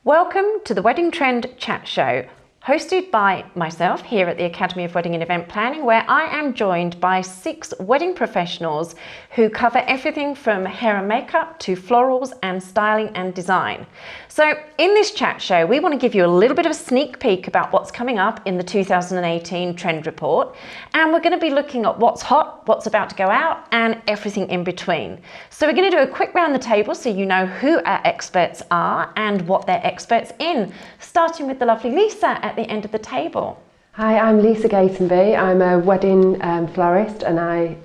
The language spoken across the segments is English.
Welcome to the Wedding Trend Chat Show, hosted by myself here at the Academy of Wedding and Event Planning, where I am joined by 6 wedding professionals who cover everything from hair and makeup to florals and styling and design. So in this chat show, we want to give you a little bit of a sneak peek about what's coming up in the 2018 Trend Report. And we're going to be looking at what's hot, what's about to go out, and everything in between. So we're going to do a quick round the table so you know who our experts are and what they're experts in, starting with the lovely Lisa at the end of the table. Hi, I'm Lisa Gatenby. I'm a wedding florist, and I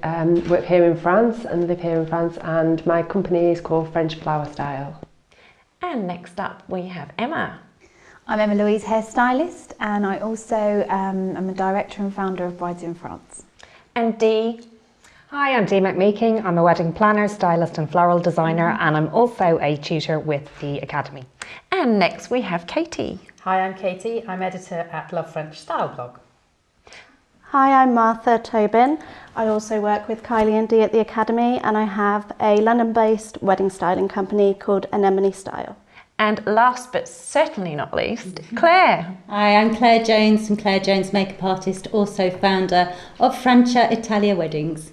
work here in France and live here in France, and my company is called French Flower Style. And next up we have Emma. I'm Emma Louise, hairstylist, and I also am a director and founder of Brides in France. And Dee. Hi, I'm Dee McMeeking. I'm a wedding planner, stylist and floral designer, and I'm also a tutor with the Academy. And next we have Katie. Hi, I'm Katie. I'm editor at Love French Style blog. Hi, I'm Martha Tobin. I also work with Kylie and Dee at the Academy, and I have a London-based wedding styling company called Anemone Style. And last but certainly not least, Claire. Hi, I'm Claire Jones from Claire Jones Makeup Artist, also founder of Francia Italia Weddings.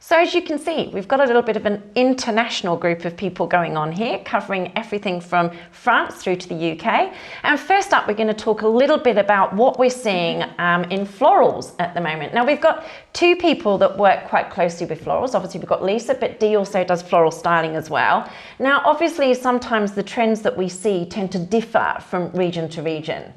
So as you can see, we've got a little bit of an international group of people going on here, covering everything from France through to the UK. And first up, we're going to talk a little bit about what we're seeing in florals at the moment. Now, we've got 2 people that work quite closely with florals. Obviously, we've got Lisa, but Dee also does floral styling as well. Now, obviously, sometimes the trends that we see tend to differ from region to region.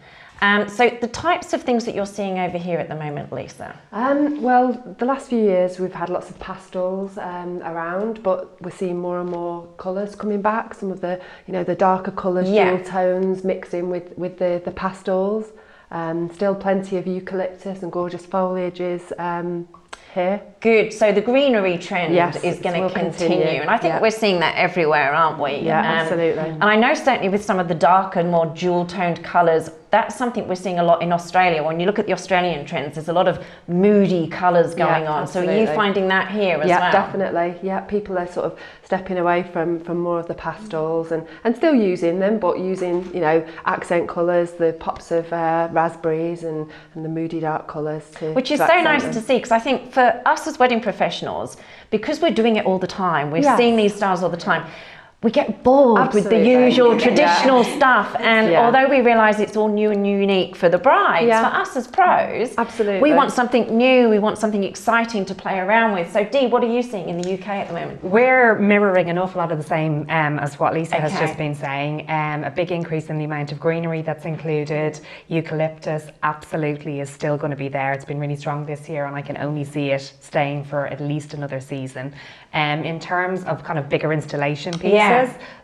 So the types of things that you're seeing over here at the moment, Lisa? Well, the last few years we've had lots of pastels around, but we're seeing more and more colours coming back. Some of the, the darker colours, dual tones mixing with the pastels. Still plenty of eucalyptus and gorgeous foliages here. Good. So the greenery trend is going to continue. And I think we're seeing that everywhere, aren't we? Yeah, absolutely. And I know certainly with some of the darker, more dual-toned colours, that's something we're seeing a lot in Australia. When you look at the Australian trends, there's a lot of moody colours going on. Absolutely. So are you finding that here as well? Yeah, definitely. Yeah, people are sort of stepping away from more of the pastels and still using them, but using, accent colours, the pops of raspberries and the moody dark colours too. Which is so nice to see, because I think for us as wedding professionals, because we're doing it all the time, we're seeing these styles all the time, we get bored with the usual traditional stuff, and although we realise it's all new and unique for the brides, for us as pros, we want something new, we want something exciting to play around with. So Dee, what are you seeing in the UK at the moment? We're mirroring an awful lot of the same as what Lisa has just been saying. A big increase in the amount of greenery that's included. Eucalyptus absolutely is still going to be there. It's been really strong this year, and I can only see it staying for at least another season. In terms of kind of bigger installation pieces,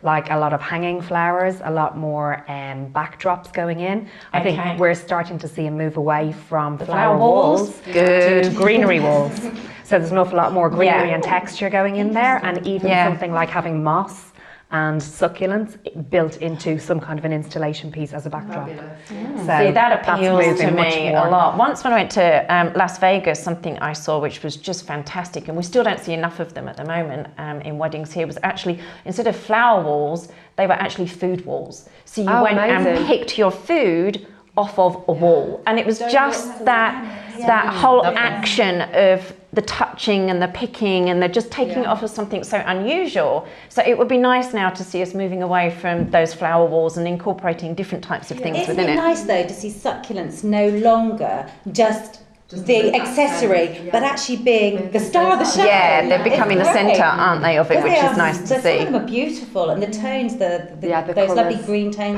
like a lot of hanging flowers, a lot more backdrops going in. I think we're starting to see a move away from flower walls to greenery walls. So there's an awful lot more greenery and texture going in there, and even something like having moss and succulents built into some kind of an installation piece as a backdrop. So see, that appeals to me a lot. Once when I went to Las Vegas, something I saw which was just fantastic, and we still don't see enough of them at the moment in weddings here, was actually, instead of flower walls, they were actually food walls. So you went and picked your food off of a wall, and it was just that whole action of the touching and the picking and the just taking it off of something so unusual. So it would be nice now to see us moving away from those flower walls and incorporating different types of things within it. Isn't it nice though to see succulents no longer just the accessory, but actually being the star of the show? Yeah, they're becoming the centre, aren't they, of it, which is nice to see. Some of them are beautiful, and the tones, those colours, lovely green tones,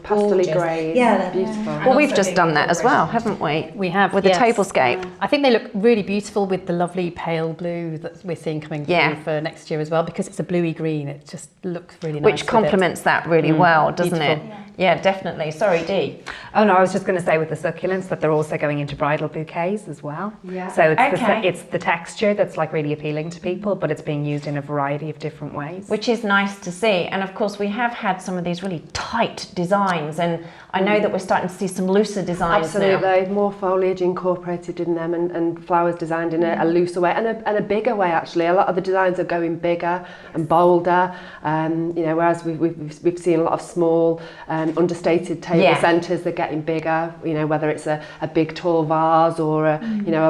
pastely greys, beautiful. Well, we've just done that as well, haven't we? We have, with the tablescape. I think they look really beautiful with the lovely pale blue that we're seeing coming through for next year as well, because it's a bluey green. It just looks really nice. Which complements that really well, doesn't it? Yeah, definitely. Sorry, Dee. Oh no, I was just going to say with the succulents that they're also going into bridal bouquets as well. Yeah. So it's, Okay. it's the texture that's like really appealing to people, but it's being used in a variety of different ways. Which is nice to see. And of course, we have had some of these really tight designs, and I know that we're starting to see some looser designs now. Absolutely, more foliage incorporated in them, and flowers designed in a looser way and a bigger way. Actually, a lot of the designs are going bigger and bolder. You know, whereas we've seen a lot of small, understated table centres. They're getting bigger. You know, whether it's a big tall vase or a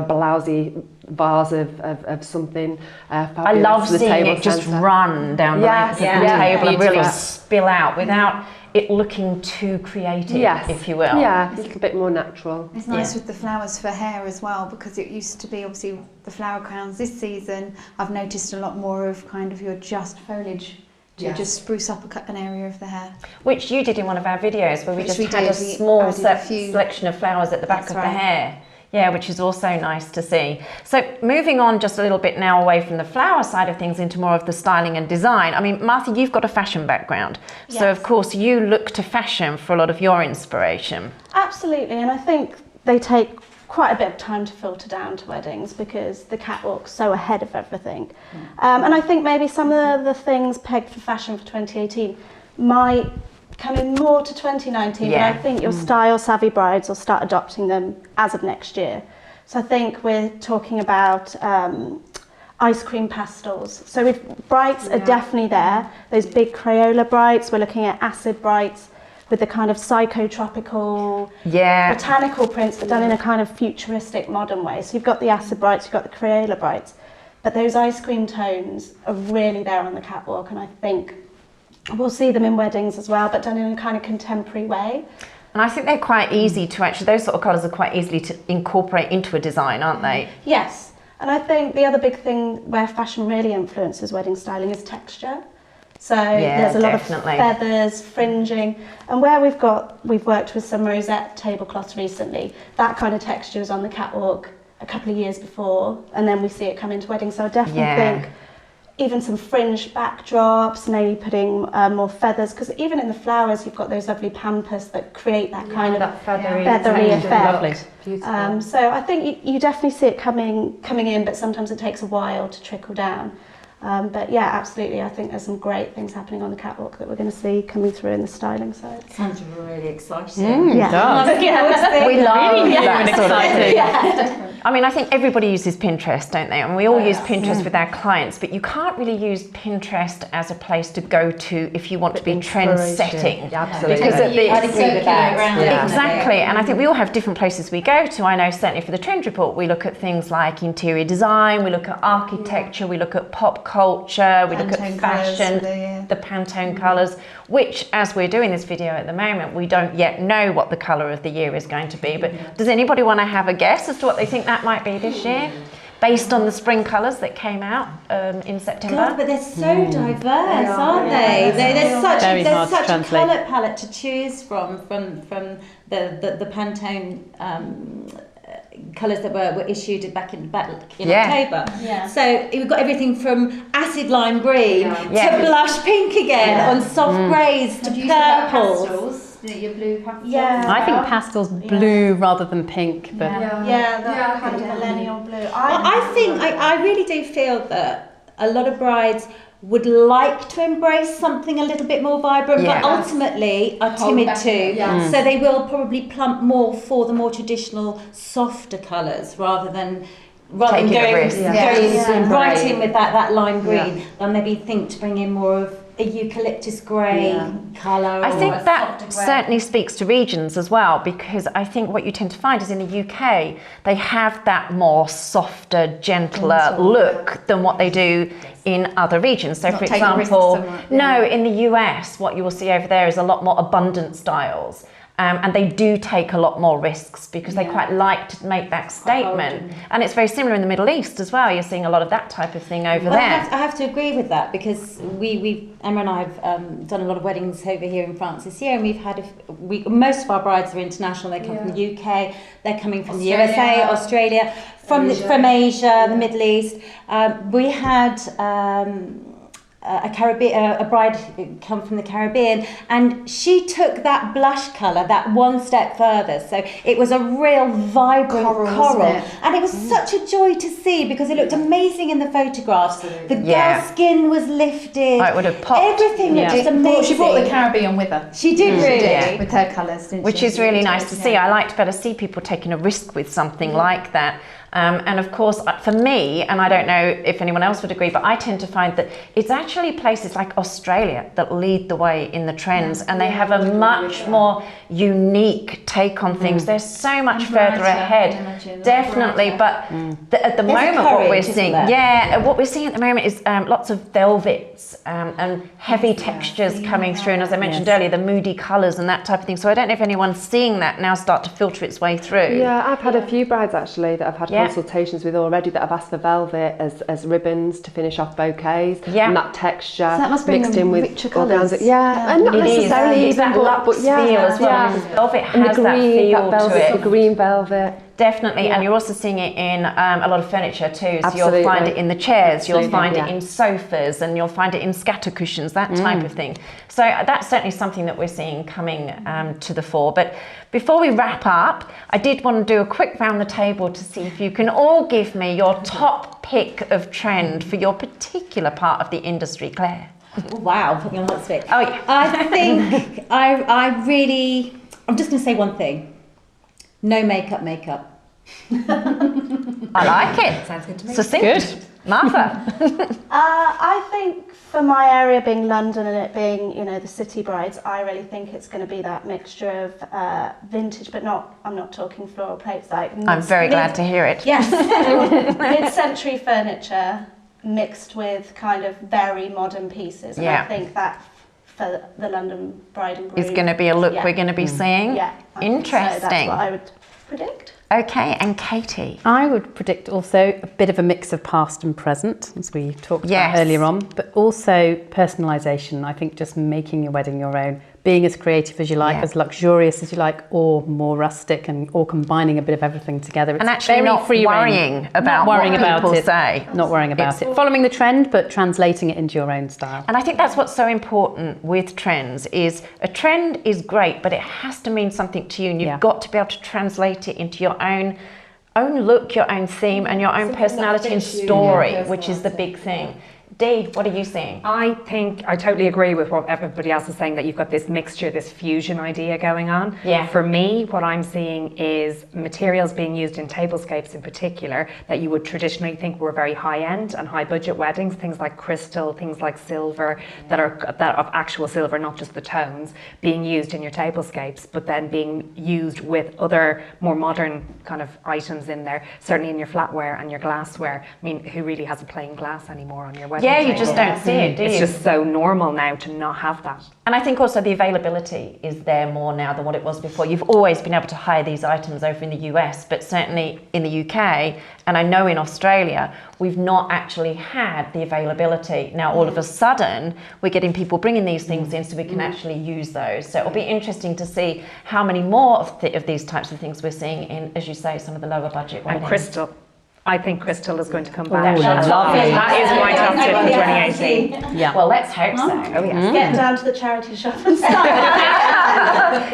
blousy vase of something fabulous. I love to the seeing table it just centre. run down the length of the table and Beautiful. really spill out without it looking too creative, if you will. Yeah, a little bit more natural. It's nice with the flowers for hair as well, because it used to be obviously the flower crowns. This season I've noticed a lot more of kind of your just foliage to just spruce up an area of the hair. Which you did in one of our videos where we Which just we had did. a We small added a few. selection of flowers at the back That's of the right. hair. Yeah, which is also nice to see. So moving on just a little bit now away from the flower side of things into more of the styling and design. I mean, Martha, you've got a fashion background. So of course you look to fashion for a lot of your inspiration. Absolutely, and I think they take quite a bit of time to filter down to weddings because the catwalk's so ahead of everything. And I think maybe some of the things pegged for fashion for 2018 might come in more to 2019, but I think your style savvy brides will start adopting them as of next year. So I think we're talking about ice cream pastels. So brights are definitely there. Those big Crayola brights, we're looking at acid brights with the kind of psychotropical, botanical prints, but done in a kind of futuristic modern way. So you've got the acid brights, you've got the Crayola brights, but those ice cream tones are really there on the catwalk, and I think we'll see them in weddings as well, but done in a kind of contemporary way. And I think they're quite easy to actually, those sort of colours are quite easily to incorporate into a design, aren't they? Yes, and I think the other big thing where fashion really influences wedding styling is texture. So there's a lot of feathers, fringing, and where we've worked with some rosette tablecloths recently, that kind of texture was on the catwalk a couple of years before, and then we see it come into weddings. So I definitely think even some fringe backdrops, maybe putting more feathers, because even in the flowers you've got those lovely pampas that create that kind of feathery effect. Lovely. So I think you definitely see it coming in, but sometimes it takes a while to trickle down. But yeah, absolutely, I think there's some great things happening on the catwalk that we're going to see coming through in the styling side. Sounds really exciting. We love that sort of thing. I mean, I think everybody uses Pinterest, don't they? And we all use Pinterest with our clients, but you can't really use Pinterest as a place to go to if you want to be trend-setting. Absolutely. Because at the, I'd agree with that. Exactly, and I think we all have different places we go to. I know certainly for the Trend Report, we look at things like interior design, we look at architecture, we look at pop culture, we look at fashion, the Pantone colours, which, as we're doing this video at the moment, we don't yet know what the colour of the year is going to be. But does anybody want to have a guess as to what they think that might be this year, based on the spring colours that came out in September? God, but they're so diverse, aren't they? There's such a colour palette to choose from the Pantone colours that were issued back in October. So we've got everything from acid lime green to blush pink again on soft greys to purples. Your blue pastels. I think pastels blue rather than pink, but that kind of millennial blue. I really do feel that a lot of brides would like to embrace something a little bit more vibrant, but ultimately are timid too. So they will probably plump more for the more traditional, softer colours rather than going right in with that lime green. They'll maybe think to bring in more of a eucalyptus grey colour. I think that certainly speaks to regions as well, because I think what you tend to find is in the UK, they have that more softer, gentler look than what they do in other regions. So for example, in the US, what you will see over there is a lot more abundant styles. And they do take a lot more risks because they quite like to make that statement. And it's very similar in the Middle East as well. You're seeing a lot of that type of thing over there. I have to agree with that, because Emma and I have done a lot of weddings over here in France this year, and we've had most of our brides are international. They come from the UK, they're coming from the USA, Australia, from Asia, the Middle East. We had a bride come from the Caribbean, and she took that blush colour that one step further. So it was a real vibrant coral. And it was such a joy to see, because it looked amazing in the photographs. The girl's skin was lifted. It would have popped. Everything looked just amazing. She brought the Caribbean with her. She did really. With her colours, didn't she? Which is really nice to see. I like to better see people taking a risk with something like that. And of course, for me, and I don't know if anyone else would agree, but I tend to find that it's actually places like Australia that lead the way in the trends, and they have a much more unique take on things. They're so much further ahead, definitely. But at the moment, what we're seeing, what we're seeing at the moment is lots of velvets and heavy textures coming through, and as I mentioned earlier, the moody colours and that type of thing. So I don't know if anyone's seeing that now start to filter its way through. Yeah, I've had a few brides actually that I've had consultations with already that have asked for velvet as ribbons to finish off bouquets, and that texture so that must bring mixed in with richer colours. And not necessarily that luxe feel as well. Because velvet has that feel to it. The green velvet. Definitely, and you're also seeing it in a lot of furniture too. So you'll find it in the chairs, you'll find it in sofas, and you'll find it in scatter cushions, that type of thing. So that's certainly something that we're seeing coming to the fore. But before we wrap up, I did want to do a quick round the table to see if you can all give me your top pick of trend for your particular part of the industry, Claire. Oh, wow, put me on the hot spot. Oh yeah. I think I'm just going to say one thing. No makeup. I like it. Sounds good to me. Succinct. Good. Martha. I think for my area being London and it being, the city brides, I really think it's going to be that mixture of vintage, but I'm not talking floral plates like. I'm very glad to hear it. Yes, mid-century furniture mixed with kind of very modern pieces. And I think that for the London bride and groom is going to be a look we're going to be seeing. Yeah, interesting. So that's what I would predict. Okay, and Katie? I would predict also a bit of a mix of past and present, as we talked about earlier on, but also personalisation. I think just making your wedding your own, being as creative as you like, as luxurious as you like, or more rustic, or combining a bit of everything together. It's and actually not worrying about what people say. Not worrying about it. Following the trend, but translating it into your own style. And I think that's what's so important with trends, is a trend is great, but it has to mean something to you, and you've got to be able to translate it into your own look, your own theme, and your own personality and story, which is the big thing. Dee, what are you seeing? I think I totally agree with what everybody else is saying, that you've got this mixture, this fusion idea going on. Yeah. For me, what I'm seeing is materials being used in tablescapes in particular that you would traditionally think were very high end and high budget weddings, things like crystal, things like silver, that are of actual silver, not just the tones, being used in your tablescapes, but then being used with other more modern kind of items in there, certainly in your flatware and your glassware. I mean, who really has a plain glass anymore on your wedding? Yeah, you just don't see it, do you? It's just so normal now to not have that. And I think also the availability is there more now than what it was before. You've always been able to hire these items over in the US, but certainly in the UK, and I know in Australia, we've not actually had the availability. Now, all of a sudden, we're getting people bringing these things in so we can actually use those. So it'll be interesting to see how many more of these types of things we're seeing in, as you say, some of the lower budget weddings. And crystal. I think crystal is going to come back. Lovely. That is my top tip for 2018. Yeah. Well, let's hope so. Oh yes. Get down to the charity shop and start.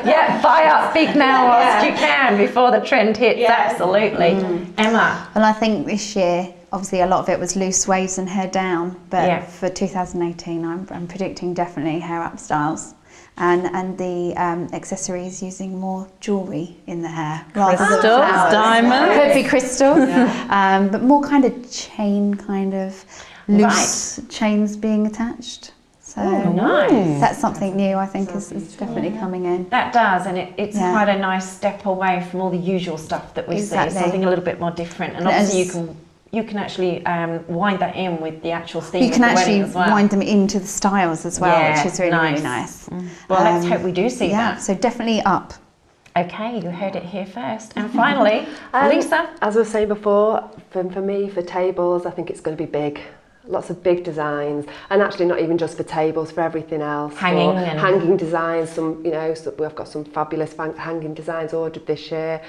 Yeah, buy up big now whilst you can before the trend hits. Yeah. Absolutely. Emma? Well, I think this year, obviously a lot of it was loose waves and hair down, but for 2018 I'm predicting definitely hair up styles. And the accessories using more jewellery in the hair. Crystals, diamonds. Could be crystal, but more kind of chain, kind of loose chains being attached. So nice. That's something new, I think, is definitely coming in. That does, and it's quite a nice step away from all the usual stuff that we see. Something a little bit more different, and obviously you can actually wind that in with the actual theme. You can of the actually as well. wind them into the styles as well, which is really nice. Well, let's hope we do see that. So definitely up. Okay, you heard it here first. And finally, Lisa? As I was saying before, for me, for tables, I think it's going to be big. Lots of big designs, and actually not even just for tables, for everything else. Hanging designs. Some, so we've got some fabulous hanging designs ordered this year.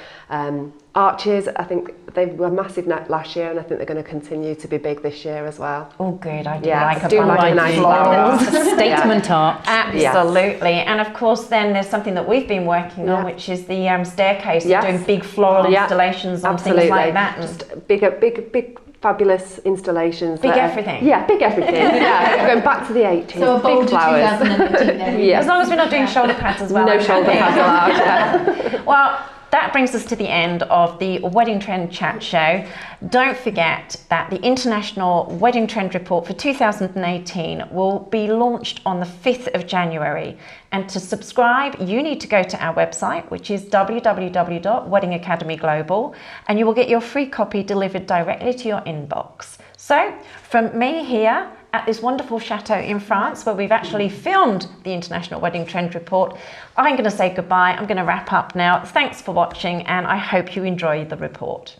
Arches, I think they were massive last year, and I think they're going to continue to be big this year as well. Oh, good. I do like a nice floral. Statement art. Absolutely. And of course, then there's something that we've been working on, which is the staircase. Doing big floral installations on things like that. Just big. Fabulous installations. Big everything. Yeah, big everything. Going back to the 80s. So a big flowers. 2018 As long as we're not doing shoulder pads as well. No shoulder pads allowed. Well, that brings us to the end of the Wedding Trend Chat Show. Don't forget that the International Wedding Trend Report for 2018 will be launched on the 5th of January. And to subscribe, you need to go to our website, which is www.weddingacademyglobal, and you will get your free copy delivered directly to your inbox. So, from me here at this wonderful chateau in France, where we've actually filmed the International Wedding Trend Report, I'm going to say goodbye. I'm going to wrap up now. Thanks for watching, and I hope you enjoy the report.